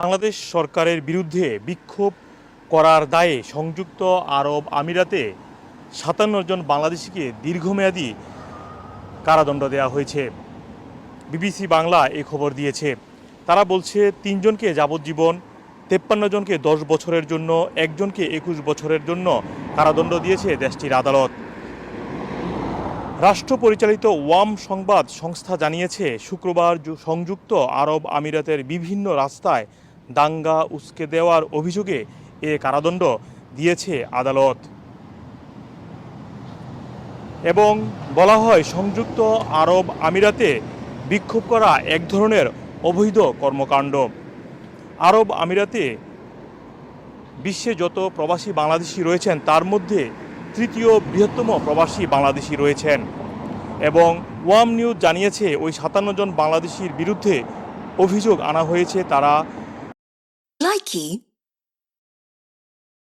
বাংলাদেশ সরকারের বিরুদ্ধে বিক্ষোভ করার দায়ে সংযুক্ত আরব আমিরাতে ৫৭ জন বাংলাদেশিকে দীর্ঘমেয়াদী কারাদণ্ড দেওয়া হয়েছে। বিবিসি বাংলা এই খবর দিয়েছে। তারা বলছে ৩ জনকে যাবজ্জীবন, ৫৩ জনকে ১০ বছরের জন্য, একজনকে ২১ বছরের জন্য কারাদণ্ড দিয়েছে দেশটির আদালত। রাষ্ট্র পরিচালিত ওয়াম সংবাদ সংস্থা জানিয়েছে, শুক্রবার সংযুক্ত আরব আমিরাতের বিভিন্ন রাস্তায় দাঙ্গা উস্কে দেওয়ার অভিযোগে এ কারাদণ্ড দিয়েছে আদালত। এবং বলা হয়, সংযুক্ত আরব আমিরাতে বিক্ষোভ করা এক ধরনের অবৈধ কর্মকাণ্ড। আরব আমিরাতে বিশ্বে যত প্রবাসী বাংলাদেশি রয়েছেন তার মধ্যে তৃতীয় বৃহত্তম প্রবাসী বাংলাদেশি রয়েছেন। এবং ওয়াম নিউজ জানিয়েছে, ওই ৫৭ জন বাংলাদেশির বিরুদ্ধে অভিযোগ আনা হয়েছে তারা